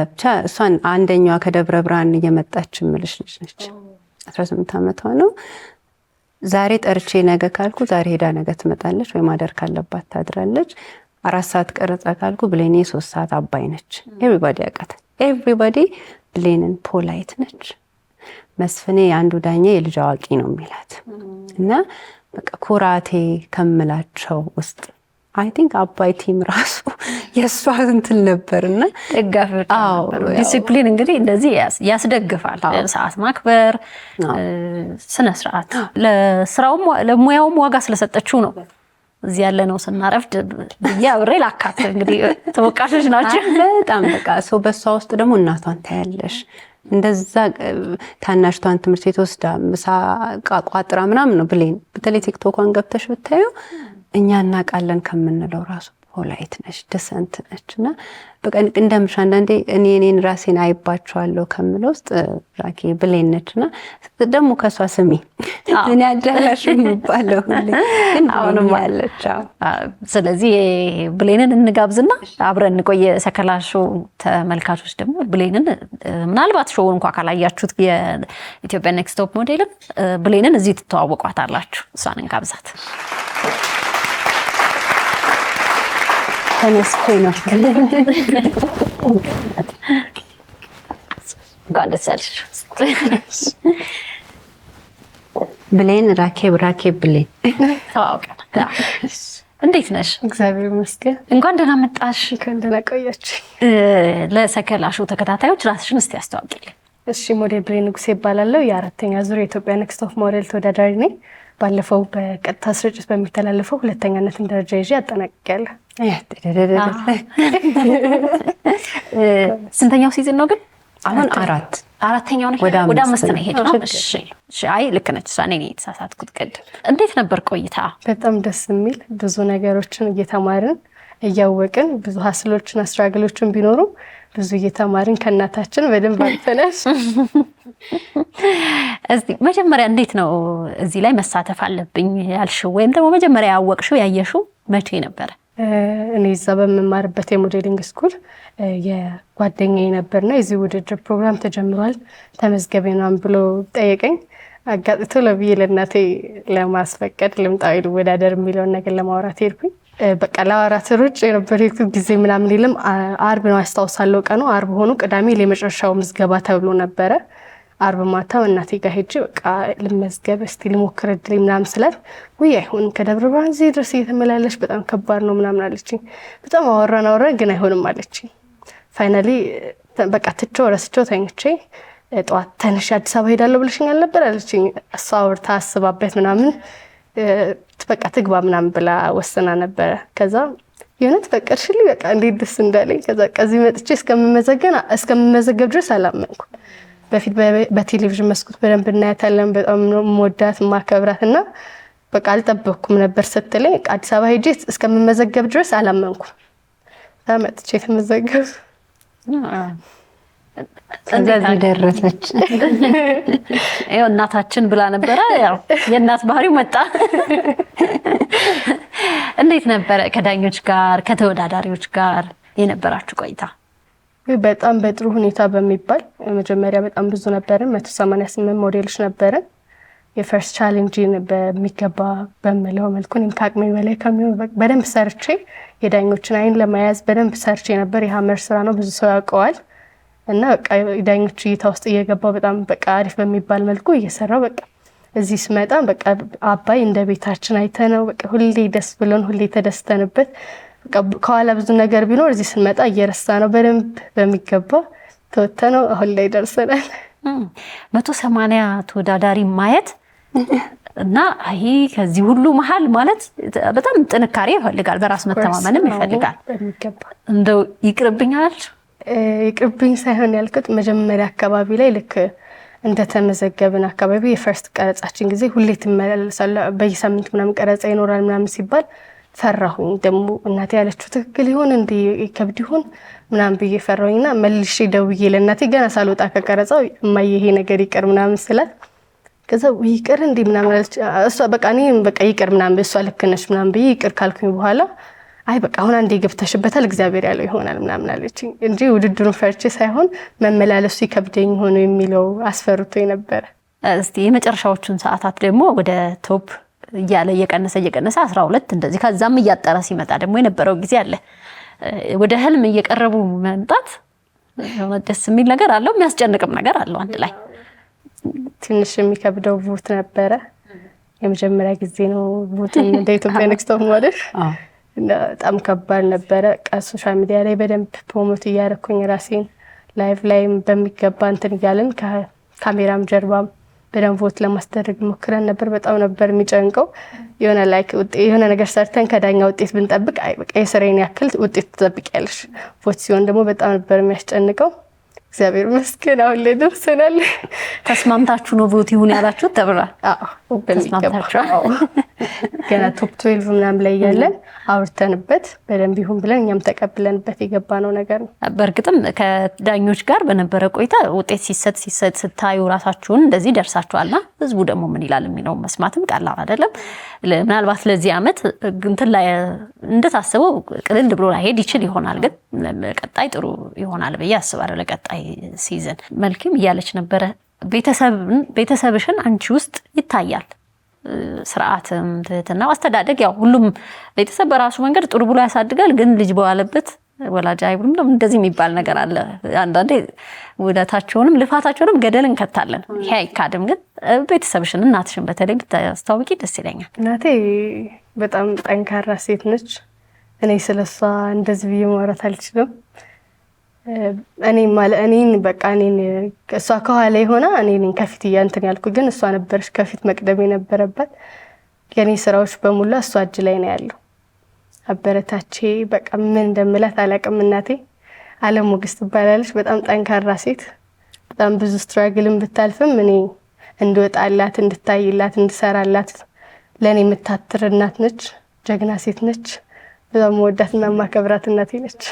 ብቻ እሷን አንደኛዋ ከደብረ ብርሃን እየመጣች ምልሽ ልጅ ነች። 18 ዓመቷ ነው። ዛሬ ጠርቼ ነገ ካልኩ ዛሬ ሄዳ ነገ ትመጣለች፣ ወይ ማደር ካለባት ታድራለች። 4 ሰዓት ቀረጻ ካልኩ ብሌኔ 3 ሰዓት አባይ ነች። ኤቭሪባዲ ያውቃታል። ኤቭሪባዲ ብሌንን ፖላይት ነች። መስፍኔ አንዱ ዳኛ የልጅ አዋቂ ነው የሚላት እና በቃ ኩራቴ ከምላቸው ውስጥ አይ ቲንክ አባይ ቲም ራሱ የሷ እንትን ነበርና ደጋፊዎች ነበሩ። ዲሲፕሊን እንግዲህ እንደዚህ ያስደግፋል። ሰዓት ማክበር፣ ስነ ስርዓት ለስራውም ለሙያውም ዋጋ ስለሰጠችው ነው እዚህ ያለ ነው ስናረፍድ ያብሬ ላካት እንግዲህ ተወቃሾች ናቸው በጣም በቃ ሰው በሷ ውስጥ ደግሞ እናቷን ታያለሽ። እንደዛ ታናሽቷን ትምህርት ቤት ወስዳ ምሳ ቋጥራ ምናምን ነው ብሌን። በተለይ ቲክቶኳን ገብተሽ ብታዩ እኛ እናውቃለን ከምንለው ራሱ ፖላይት ነች፣ ደሰንት ነች እና በቃ እንደምሽ አንዳንዴ እኔን ራሴን አይባቸዋለሁ ከምለው ውስጥ ራኬ ብሌን ነች እና ደግሞ ከሷ ስሚ እኔ አዳራሽ የሚባለው ግን አሁንም አለች። ስለዚህ ብሌንን እንጋብዝና አብረን እንቆይ። ሰከላ ሾው ተመልካቾች ደግሞ ብሌንን ምናልባት ሾውን እንኳን ካላያችሁት የኢትዮጵያ ኔክስት ቶፕ ሞዴልን ብሌንን እዚህ ትተዋወቋታላችሁ። እሷን እንጋብዛት። ተነስቼ ነው ብሌን ራኬብ ብሌን ተዋውቀናል። እንዴት ነሽ? እግዚአብሔር ይመስገን። እንኳን ደህና መጣሽ። እንኳን ደህና ቆያችሁ። ለሰከላ ሾው ተከታታዮች ራስሽን እስቲ አስተዋውቂልኝ። እሺ፣ ሞዴል ብሌን ንጉሴ እባላለሁ። የ4ኛ ዙር የኢትዮጵያ ኔክስት ቶፕ ሞዴል ተወዳዳሪ ነኝ። ባለፈው በቀጥታ ስርጭት በሚተላለፈው ሁለተኛነትን ደረጃ ይዤ አጠናቅቄያለሁ። ስንተኛው ሲዝን ነው ግን? አሁን አራተኛው ነሽ? ወደ 5 ነው ሄድሽ? እሺ። አይ ልክ ነች። እኔ የተሳሳትኩት ቅድም። እንዴት ነበር ቆይታ? በጣም ደስ የሚል ብዙ ነገሮችን እየተማርን እያወቅን ብዙ ሀስሎችን አስትራግሎችን ቢኖሩ ብዙ እየተማርን ከእናታችን በደንብ አልፈናል። እስቲ መጀመሪያ እንዴት ነው እዚህ ላይ መሳተፍ አለብኝ ያልሽው ወይም ደግሞ መጀመሪያ ያወቅሽው ያየሽው መቼ ነበረ? እኔ እዛ በመማርበት የሞዴሊንግ ስኩል የጓደኛዬ ነበርና የዚህ ውድድር ፕሮግራም ተጀምሯል ተመዝገቤ ምናምን ብሎ ጠየቀኝ። አጋጥቶ ለብዬ ለእናቴ ለማስፈቀድ ልምጣዊ ልወዳደር የሚለውን ነገር ለማውራት ሄድኩኝ። በቃ ለአራት ሩጭ የነበር ጊዜ ምናምን የለም። አርብ ነው ያስታውሳለሁ ቀኑ አርብ ሆኖ ቅዳሜ ለመጨረሻው ምዝገባ ተብሎ ነበረ። አርብ ማታ እናቴ ጋር ሄጄ በቃ ልመዝገብ እስቲ ልሞክር እድሌ ምናምን ስላት ውይ አይሆንም ከደብረ ብርሃን እዚህ ድረስ እየተመላለሽ በጣም ከባድ ነው ምናምን አለችኝ። በጣም አወራን ግን አይሆንም አለችኝ። ፋይናሊ በቃ ትቼው ረስቼው ተኝቼ ጠዋት ተነሽ አዲስ አበባ ሄዳለሁ ብለሽኛል ነበር አለችኝ። እሷ አውርታ አስባበት ምናምን በቃ ትግባ ምናምን ብላ ወስና ነበረ። ከዛ የእውነት ፈቀድሽልኝ በቃ እንዴት ደስ እንዳለኝ። ከዛ ከዚህ መጥቼ እስከምመዘገብ ድረስ አላመንኩም። በፊት በቴሌቪዥን መስኮት በደንብ እናያታለን። በጣም ነው የምወዳት የማከብራት እና በቃ አልጠበቅኩም ነበር ስትለኝ አዲስ አበባ ሄጄ እስከምመዘገብ ድረስ አላመንኩም። መጥቼ ተመዘገብ እንደዚህ ደረሰች። ያው እናታችን ብላ ነበረ። ያው የእናት ባህሪው መጣ። እንዴት ነበረ ከዳኞች ጋር ከተወዳዳሪዎች ጋር የነበራችሁ ቆይታ? በጣም በጥሩ ሁኔታ በሚባል መጀመሪያ በጣም ብዙ ነበርን 188 ሞዴሎች ነበርን። የፈርስት ቻሌንጅን በሚገባ በመለው መልኩ እኔም ከአቅሜ በላይ ከሚሆን በደንብ ሰርቼ የዳኞችን አይን ለመያዝ በደንብ ሰርቼ ነበር። የሀመር ስራ ነው ብዙ ሰው ያውቀዋል እና በቃ ዳኞች እይታ ውስጥ እየገባው በጣም በቃ አሪፍ በሚባል መልኩ እየሰራው በቃ እዚህ ስመጣ በቃ አባይ እንደ ቤታችን አይተነው በቃ ሁሌ ደስ ብሎን ሁሌ ተደስተንበት ከኋላ ብዙ ነገር ቢኖር እዚህ ስንመጣ እየረሳ ነው በደንብ በሚገባ ተወተነው አሁን ላይ ደርሰናል። 180 ተወዳዳሪ ማየት እና አይ ከዚህ ሁሉ መሃል ማለት በጣም ጥንካሬ ይፈልጋል፣ በራስ መተማመንም ይፈልጋል። እንደው ይቅርብኝ ሳይሆን ያልኩት መጀመሪያ አካባቢ ላይ ልክ እንደተመዘገብን አካባቢ የፈርስት ቀረጻችን ጊዜ ሁሌ ትመላለሳለህ በየሳምንቱ ምናምን ቀረጻ ይኖራል ምናምን ሲባል ፈራሁኝ። ደግሞ እናቴ ያለችው ትክክል ይሆን እንዴ ከብድ ይሆን ምናምን ብዬ ፈራሁኝና መልሼ ደውዬ ለእናቴ ገና ሳልወጣ ከቀረጻው እማዬ ይሄ ነገር ይቅር ምናምን ስላት ከዛ ይቅር እንዴ ምናምን አለች። እሷ በቃ እኔም በቃ ይቅር ምናምን እሷ ልክ ነሽ ምናምን ብዬ ይቅር ካልኩኝ በኋላ አይ በቃ አሁን አንዴ ገብተሽበታል እግዚአብሔር ያለው ይሆናል ምናምን አለችኝ እንጂ ውድድሩን ፈርቼ ሳይሆን መመላለሱ ይከብደኝ ሆኖ የሚለው አስፈርቶኝ ነበር። እስቲ የመጨረሻዎቹን ሰዓታት ደግሞ ወደ ቶፕ እያለ እየቀነሰ 12 እንደዚህ ከዛም እያጠረ ሲመጣ ደግሞ የነበረው ጊዜ አለ። ወደ ህልም እየቀረቡ መምጣት ደስ የሚል ነገር አለው፣ የሚያስጨንቅም ነገር አለው አንድ ላይ። ትንሽ የሚከብደው ቮት ነበረ። የመጀመሪያ ጊዜ ነው ቮት እንደ ኢትዮጵያ ኔክስት ቶፕ ሞዴል በጣም ከባድ ነበረ። ሶሻል ሚዲያ ላይ በደንብ ፕሮሞት እያደረኩኝ ራሴን ላይቭ ላይም በሚገባ እንትን እያለን ከካሜራም ጀርባም በደንብ ቮት ለማስደረግ ሞክረን ነበር። በጣም ነበር የሚጨንቀው። የሆነ ነገር ሰርተን ከዳኛ ውጤት ብንጠብቅ አይ በቃ የስራዬን ያክል ውጤት ትጠብቂያለሽ። ቮት ሲሆን ደግሞ በጣም ነበር የሚያስጨንቀው። እግዚአብሔር ይመስገን አሁን ላይ ደርሰናል። ተስማምታችሁ ነው ቮት ይሁን ያላችሁት ተብሏል? አዎ ተስማምታችሁ። ገና ቶፕ 12 ምናምን ላይ ያለን አውርተንበት በደንብ ይሁን ብለን እኛም ተቀብለንበት የገባነው ነገር ነው። በእርግጥም ከዳኞች ጋር በነበረ ቆይታ ውጤት ሲሰጥ ስታዩ ራሳችሁን እንደዚህ ደርሳችኋልና ህዝቡ ደግሞ ምን ይላል የሚለው መስማትም ቀላል አይደለም። ምናልባት ለዚህ አመት እንትን ላይ እንደታሰበው ቅልል ብሎ ላይሄድ ይችል ይሆናል፣ ግን ቀጣይ ጥሩ ይሆናል ብዬ አስባለሁ። ለቀጣይ ሲዝን መልክም እያለች ነበረ ቤተሰብሽን አንቺ ውስጥ ይታያል። ስርዓትም ትህትና አስተዳደግ ያው ሁሉም ቤተሰብ በራሱ መንገድ ጥሩ ብሎ ያሳድጋል፣ ግን ልጅ በዋለበት ወላጅ አይብሉም ነው እንደዚህ የሚባል ነገር አለ። አንዳንዴ ውለታቸውንም ልፋታቸውንም ገደል እንከታለን። ይሄ አይካድም። ግን ቤተሰብሽን እናትሽን በተለይ ብታስተዋውቂ ደስ ይለኛል። እናቴ በጣም ጠንካራ ሴት ነች። እኔ ስለሷ እንደዚህ ብዬ ማውራት አልችልም። እኔን እሷ ከኋላ ሆና እኔን ከፊት እንትን ያልኩ፣ ግን እሷ ነበረች ከፊት መቅደም የነበረባት። የኔ ስራዎች በሙሉ እሷ እጅ ላይ ነው ያለው። አበረታቼ በቃ ምን እንደምላት አላውቅም። እናቴ አለም ሞገስ ትባላለች። በጣም ጠንካራ ሴት፣ በጣም ብዙ ስትራግልን ብታልፍም እኔ እንድወጣላት እንድታይላት እንድሰራላት ለኔ የምታትር እናት ነች። ጀግና ሴት ነች። በጣም ወዳትና ማከብራት እናቴ ነች።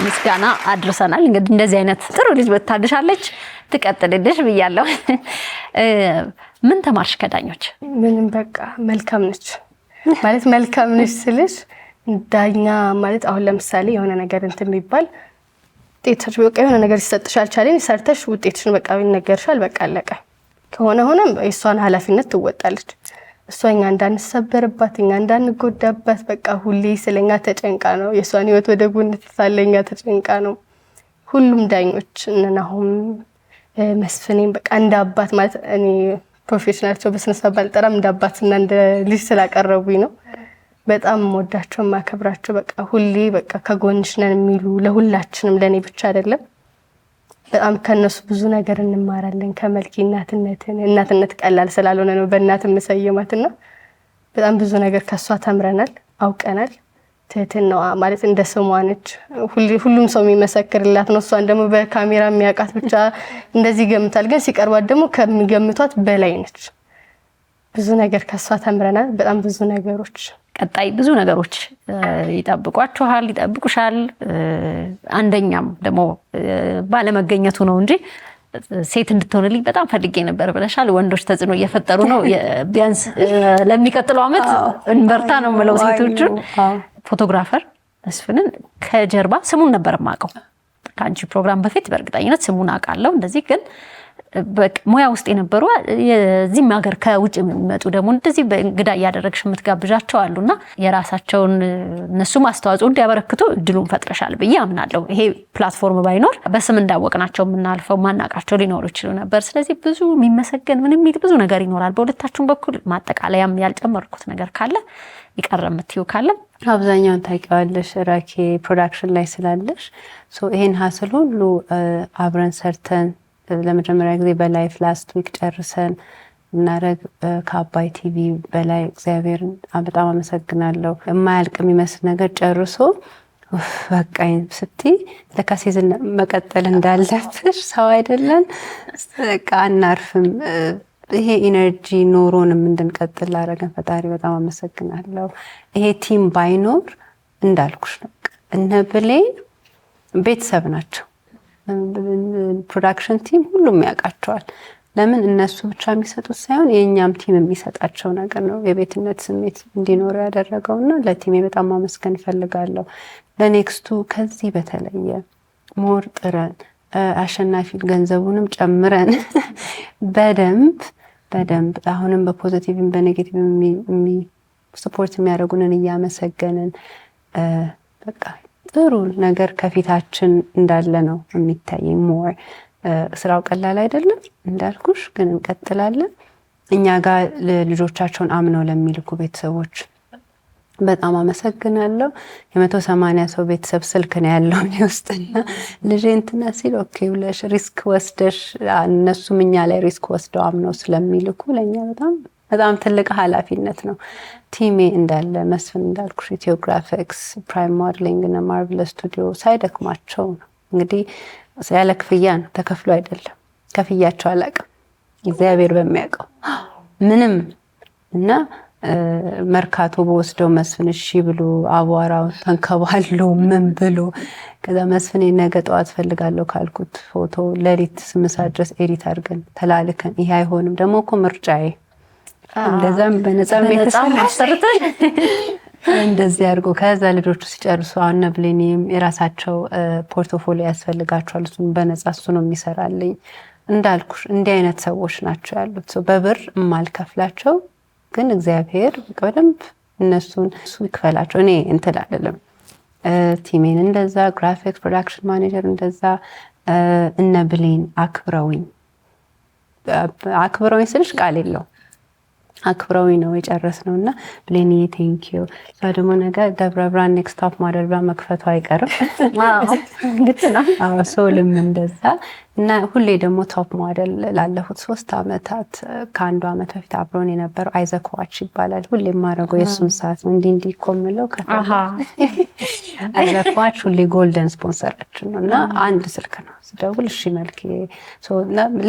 ምስጋና አድርሰናል። እንግዲህ እንደዚህ አይነት ጥሩ ልጅ በታድሻለች፣ ትቀጥልልሽ ብያለሁ። ምን ተማርሽ ከዳኞች? ምንም በቃ መልካም ነች። ማለት መልካም ነሽ ስልሽ ዳኛ ማለት አሁን ለምሳሌ የሆነ ነገር እንትን የሚባል ውጤትሽ በቃ የሆነ ነገር ይሰጥሻል፣ ቻሌንጅ ሰርተሽ ውጤትሽን በቃ ይነገርሻል፣ በቃ አለቀ። ከሆነ ሆነም የእሷን ኃላፊነት ትወጣለች። እሷ እኛ እንዳንሰበርባት እኛ እንዳንጎዳባት በቃ ሁሌ ስለኛ ተጨንቃ ነው። የእሷን ህይወት ወደ ጎን ትታለኛ ተጨንቃ ነው። ሁሉም ዳኞች እነናሁም መስፍኔም በቃ እንደ አባት ማለት እኔ ፕሮፌሽናቸው በስነ ስርዓት ባልጠራም እንደ አባትና እንደ ልጅ ስላቀረቡኝ ነው። በጣም ወዳቸው ማከብራቸው በቃ ሁሌ በቃ ከጎንሽ ነን የሚሉ ለሁላችንም ለኔ ብቻ አይደለም። በጣም ከነሱ ብዙ ነገር እንማራለን። ከመልኪ እናትነት ቀላል ስላልሆነ ነው በእናት መሰየማትና በጣም ብዙ ነገር ከሷ ተምረናል፣ አውቀናል። ትህትናዋ ማለት እንደ ስሟ ነች። ሁሉም ሰው የሚመሰክርላት ነው። እሷን ደግሞ በካሜራ የሚያውቃት ብቻ እንደዚህ ገምታል፣ ግን ሲቀርባት ደግሞ ከሚገምቷት በላይ ነች። ብዙ ነገር ከሷ ተምረናል። በጣም ብዙ ነገሮች ቀጣይ ብዙ ነገሮች ይጠብቋችኋል፣ ይጠብቁሻል። አንደኛም ደግሞ ባለመገኘቱ ነው እንጂ ሴት እንድትሆንልኝ በጣም ፈልጌ ነበር ብለሻል። ወንዶች ተጽዕኖ እየፈጠሩ ነው። ቢያንስ ለሚቀጥለው ዓመት እንበርታ ነው የምለው ሴቶቹን። ፎቶግራፈር መስፍንን ከጀርባ ስሙን ነበር የማውቀው ከአንቺ ፕሮግራም በፊት በእርግጠኝነት ስሙን አውቃለሁ። እንደዚህ ግን ሙያ ውስጥ የነበሩ የዚህም ሀገር ከውጭ የሚመጡ ደግሞ እንደዚህ በእንግዳ እያደረግሽ የምትጋብዣቸው አሉና የራሳቸውን እነሱም አስተዋጽኦ እንዲያበረክቱ እድሉን ፈጥረሻል ብዬ አምናለሁ። ይሄ ፕላትፎርም ባይኖር በስም እንዳወቅናቸው የምናልፈው ማናቃቸው ሊኖሩ ይችሉ ነበር። ስለዚህ ብዙ የሚመሰገን ምን የሚል ብዙ ነገር ይኖራል በሁለታችሁም በኩል። ማጠቃለያም ያልጨመርኩት ነገር ካለ ይቀር የምትይው ካለ? አብዛኛውን ታውቂዋለሽ ራኬ ፕሮዳክሽን ላይ ስላለሽ ይሄን ሀስል ሁሉ አብረን ሰርተን ለመጀመሪያ ጊዜ በላይፍ ላስት ዊክ ጨርሰን እናረግ ከአባይ ቲቪ በላይ እግዚአብሔርን በጣም አመሰግናለሁ። የማያልቅ የሚመስል ነገር ጨርሶ በቃኝ ስትይ ለካ ሲዝን መቀጠል እንዳለብሽ ሰው አይደለን በቃ አናርፍም። ይሄ ኢነርጂ ኖሮንም እንድንቀጥል ላደረገን ፈጣሪ በጣም አመሰግናለሁ። ይሄ ቲም ባይኖር እንዳልኩሽ ነው እነ ብሌን ቤተሰብ ናቸው። ፕሮዳክሽን ቲም ሁሉም ያውቃቸዋል። ለምን እነሱ ብቻ የሚሰጡት ሳይሆን የእኛም ቲም የሚሰጣቸው ነገር ነው የቤትነት ስሜት እንዲኖር ያደረገውና ለቲሜ በጣም ማመስገን እፈልጋለሁ። ለኔክስቱ ከዚህ በተለየ ሞር ጥረን አሸናፊ ገንዘቡንም ጨምረን በደንብ አሁንም በፖዚቲቭም በኔጌቲቭም ሰፖርት የሚያደርጉንን እያመሰገንን በቃ ጥሩ ነገር ከፊታችን እንዳለ ነው የሚታየኝ። ሞር ስራው ቀላል አይደለም እንዳልኩሽ፣ ግን እንቀጥላለን። እኛ ጋር ልጆቻቸውን አምነው ለሚልኩ ቤተሰቦች በጣም አመሰግናለሁ። 180 ሰው ቤተሰብ ስልክ ነው ያለው እኔ ውስጥና ልጄ እንትና ሲል ኦኬ ብለሽ ሪስክ ወስደሽ እነሱም እኛ ላይ ሪስክ ወስደው አምነው ስለሚልኩ ለእኛ በጣም ትልቅ ኃላፊነት ነው። ቲሜ እንዳለ መስፍን እንዳልኩሽ ኢትዮግራፊክስ፣ ፕራይም ሞዴሊንግ እና ማርቨለስ ስቱዲዮ ሳይደክማቸው ነው እንግዲህ ያለ ክፍያ ነው፣ ተከፍሎ አይደለም። ከፍያቸው አላውቅም እግዚአብሔር በሚያውቀው ምንም እና መርካቶ በወስደው መስፍን እሺ ብሎ አቧራው ተንከባሎ ምን ብሎ ከዛ መስፍን ነገ ጠዋት ፈልጋለሁ ካልኩት ፎቶ ሌሊት 8 ሰዓት ድረስ ኤዲት አድርገን ተላልከን ይሄ አይሆንም ደግሞ እኮ ምርጫዬ እንደዛም በነፃም ቤተሰብ እንደዚህ አድርጎ ከዛ ልጆቹ ሲጨርሱ አሁን ብሌኒም የራሳቸው ፖርቶፎሊዮ ያስፈልጋቸዋል። እሱን በነፃ እሱ ነው የሚሰራልኝ። እንዳልኩሽ እንዲህ አይነት ሰዎች ናቸው ያሉት። በብር የማልከፍላቸው ግን እግዚአብሔር በደንብ እነሱን እሱ ይክፈላቸው። እኔ እንትን አይደለም። ቲሜን እንደዛ ግራፊክስ ፕሮዳክሽን ማኔጀር እንደዛ እነ ብሌን አክብረውኝ ስልሽ ቃል የለው አክብረውኝ ነው የጨረስነው እና ብሌንዬ ቴንኪዩ። እሷ ደግሞ ነገር ደብረ ብርሃን ኔክስት ቶፕ ሞዴል ብላ መክፈቱ አይቀርም። ሶልም እንደዛ እና ሁሌ ደግሞ ቶፕ ሞዴል ላለፉት 3 ዓመታት ከ1 ዓመት በፊት አብሮን የነበረው አይዘክ ዋች ይባላል። ሁሌ የማደርገው የእሱን ሰዓት ነው እንዲህ እኮ የምለው አይዘክ ዋች ሁሌ ጎልደን ስፖንሰራችን ነው እና አንድ ስልክ ነው ስደውል እሺ መልክ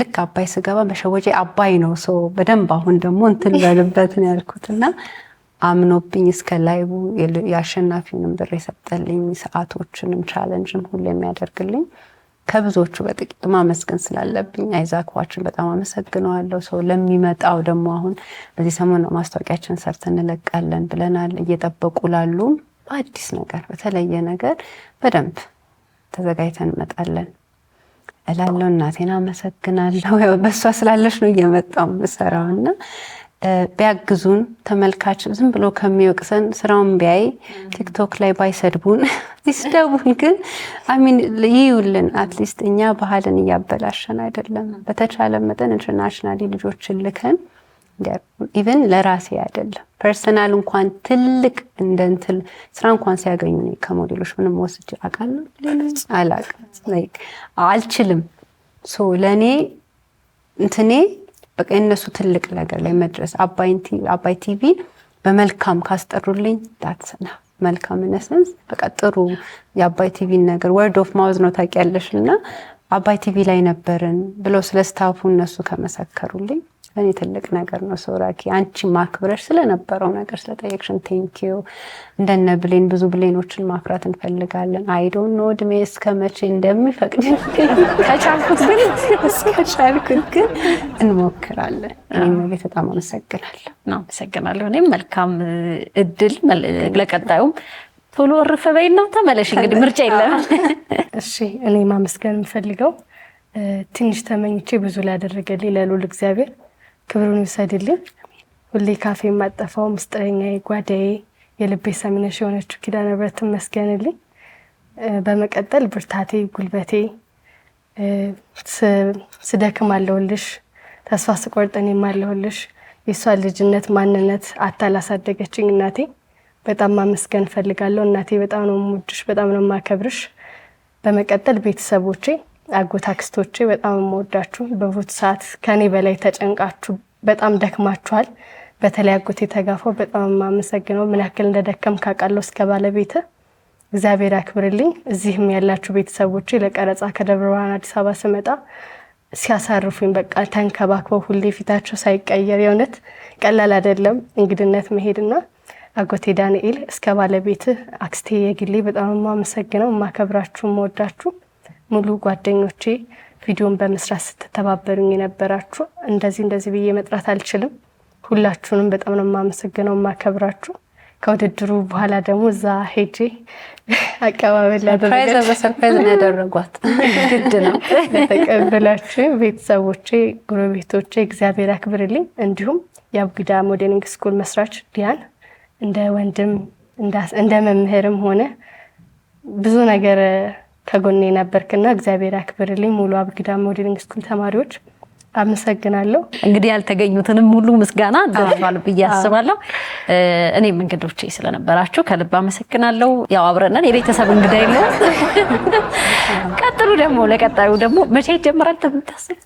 ልክ አባይ ስገባ በሸወጄ አባይ ነው በደንብ አሁን ደግሞ እንትን በልበትን ያልኩትና አምኖብኝ እስከ ላይቡ የአሸናፊውንም ብር የሰጠልኝ ሰዓቶችንም ቻሌንጅም ሁሌ የሚያደርግልኝ ከብዙዎቹ በጥቂት ማመስገን ስላለብኝ አይዛክ ዋችን በጣም አመሰግነዋለሁ። ሰው ለሚመጣው ደግሞ አሁን በዚህ ሰሞን ማስታወቂያችን ሰርተን እንለቃለን ብለናል። እየጠበቁ ላሉ በአዲስ ነገር በተለየ ነገር በደንብ ተዘጋጅተን እንመጣለን እላለሁ። እናቴን አመሰግናለሁ። ያው በሷ ስላለሽ ነው እየመጣው ምሰራውና ቢያግዙን ተመልካች ዝም ብሎ ከሚወቅሰን ስራውን ቢያይ ቲክቶክ ላይ ባይሰድቡን ይስደቡን፣ ግን አሚን ይዩልን። አትሊስት እኛ ባህልን እያበላሸን አይደለም። በተቻለ መጠን ኢንተርናሽናሊ ልጆችን ልከን ኢቨን ለራሴ አይደለም ፐርሰናል እንኳን ትልቅ እንደንትል ስራ እንኳን ሲያገኙ ነው ከሞዴሎች ምንም ወስጄ አውቃለሁ አላውቅም አልችልም። ሶ ለኔ እንትኔ በቃ እነሱ ትልቅ ነገር ላይ መድረስ አባይ ቲቪ በመልካም ካስጠሩልኝ ዳትስና መልካም ነሰንስ በቃ ጥሩ የአባይ ቲቪ ነገር ወርድ ኦፍ ማውዝ ነው ታውቂያለሽና አባይ ቲቪ ላይ ነበርን ብለው ስለ ስታፉ እነሱ ከመሰከሩልኝ ለኔ ትልቅ ነገር ነው። ሶራኪ አንቺ ማክብረሽ ስለነበረው ነገር ስለጠየቅሽን ቴንኪዩ። እንደነ ብሌን ብዙ ብሌኖችን ማፍራት እንፈልጋለን። አይ ዶንት ኖ እድሜ እስከመቼ እንደሚፈቅድ ከቻልኩት ግን እንሞክራለን። እኔም በጣም አመሰግናለሁ። አመሰግናለሁ። እኔም መልካም እድል ለቀጣዩም ቶሎ ወርፈ በይና ተመለሽ። እንግዲህ ምርጫ የለም። እሺ እኔ ማመስገን የምፈልገው ትንሽ ተመኝቼ ብዙ ላደረገልኝ ለልዑል እግዚአብሔር ክብሩን ይውሰድልኝ። ሁሌ ካፌ የማጠፋው ምስጢረኛዬ ጓዳዬ የልቤ ሰሚነሽ የሆነችው ኪዳነ ምህረት ትመስገንልኝ። በመቀጠል ብርታቴ ጉልበቴ ስደክም አለሁልሽ፣ ተስፋ ስቆርጥ እኔም አለሁልሽ። የእሷን ልጅነት ማንነት አታላሳደገችኝ እናቴ በጣም ማመስገን ፈልጋለሁ። እናቴ በጣም ነው የምወድሽ፣ በጣም ነው የማከብርሽ። በመቀጠል ቤተሰቦቼ አጎት አክስቶቼ በጣም የምወዳችሁ፣ በቦት ሰዓት ከኔ በላይ ተጨንቃችሁ በጣም ደክማችኋል። በተለይ አጎቴ ተጋፋው በጣም የማመሰግነው። ምን ያክል እንደደከም ካውቃለሁ እስከ ባለቤት እግዚአብሔር ያክብርልኝ። እዚህም ያላችሁ ቤተሰቦቼ ለቀረጻ ከደብረ ብርሃን አዲስ አበባ ስመጣ ሲያሳርፉኝ በቃ ተንከባክበው ሁሌ ፊታቸው ሳይቀየር የእውነት ቀላል አይደለም እንግድነት መሄድና አጎቴ ዳንኤል እስከ ባለቤት አክስቴ የግሌ በጣም የማመሰግነው። የማከብራችሁ የምወዳችሁ ሙሉ ጓደኞቼ ቪዲዮን በመስራት ስትተባበሩኝ የነበራችሁ እንደዚህ ብዬ መጥራት አልችልም። ሁላችሁንም በጣም ነው የማመሰግነው የማከብራችሁ። ከውድድሩ በኋላ ደግሞ እዛ ሄጄ አቀባበል ሰርፕራይዝ ያደረጓት ግድ ነው ተቀበላችሁ ቤተሰቦቼ፣ ጎረቤቶቼ እግዚአብሔር ያክብርልኝ። እንዲሁም የአቡጊዳ ሞዴሊንግ ስኩል መስራች ዲያን እንደ ወንድም እንደ መምህርም ሆነ ብዙ ነገር ከጎኔ ነበርክና እግዚአብሔር ያክብርልኝ። ሙሉ አቡጊዳ ሞዴሊንግ ስኩል ተማሪዎች አመሰግናለሁ። እንግዲህ ያልተገኙትንም ሁሉ ምስጋና ደርሷል ብዬ አስባለሁ። እኔም እንግዶቼ ስለነበራችሁ ከልብ አመሰግናለሁ። ያው አብረነን የቤተሰብ እንግዳ የለው። ቀጥሉ ደግሞ ለቀጣዩ ደግሞ መቼ ይጀምራል ተብታስብ?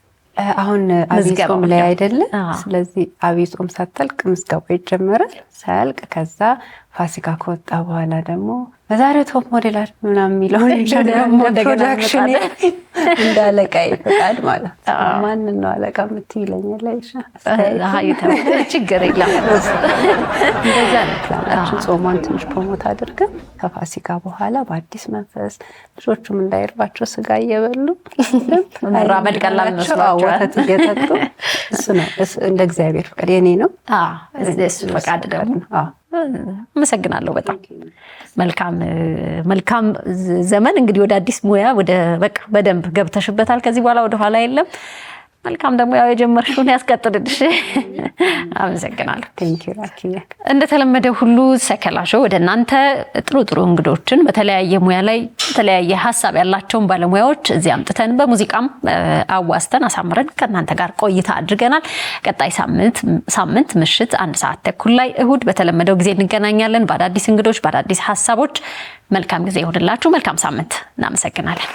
አሁን አብይ ጾም ላይ አይደለ? ስለዚህ አብይ ጾም ሳታልቅ ምዝገባው ይጀምራል። ሳያልቅ ከዛ ፋሲካ ከወጣ በኋላ ደግሞ በዛሬው ቶፕ ሞዴላችን ምናምን የሚለውን ፕሮዳክሽን እንዳለቃዬ ፈቃድ ማለት ማንን ነው አለቃ የምትይ ይለኛል። ችግር የለም። እንደዛ ነው ፕላናችን። ጾሟን ትንሽ ፕሮሞት አድርገን ከፋሲካ በኋላ በአዲስ መንፈስ ልጆቹም እንዳይርባቸው ስጋ እየበሉ መራመድ ቀላል መስሏቸዋል። ወተት እየጠጡ እሱ ነው እንደ እግዚአብሔር ፈቃድ የኔ ነው። እሱ ፈቃድ ደግሞ አመሰግናለሁ። በጣም መልካም ዘመን። እንግዲህ ወደ አዲስ ሙያ በቃ በደንብ ገብተሽበታል። ከዚህ በኋላ ወደ ኋላ የለም። መልካም ደግሞ ያው የጀመርሽውን ያስቀጥልልሽ። አመሰግናለሁ። ቴንኪው ራኪያ። እንደተለመደው ሁሉ ሰከላ ሾው ወደ እናንተ ጥሩ እንግዶችን በተለያየ ሙያ ላይ የተለያየ ሀሳብ ያላቸውን ባለሙያዎች እዚህ አምጥተን በሙዚቃም አዋስተን አሳምረን ከእናንተ ጋር ቆይታ አድርገናል። ቀጣይ ሳምንት ምሽት 1 ሰዓት ተኩል ላይ እሁድ በተለመደው ጊዜ እንገናኛለን። በአዳዲስ እንግዶች በአዳዲስ ሀሳቦች። መልካም ጊዜ ይሁንላችሁ። መልካም ሳምንት። እናመሰግናለን።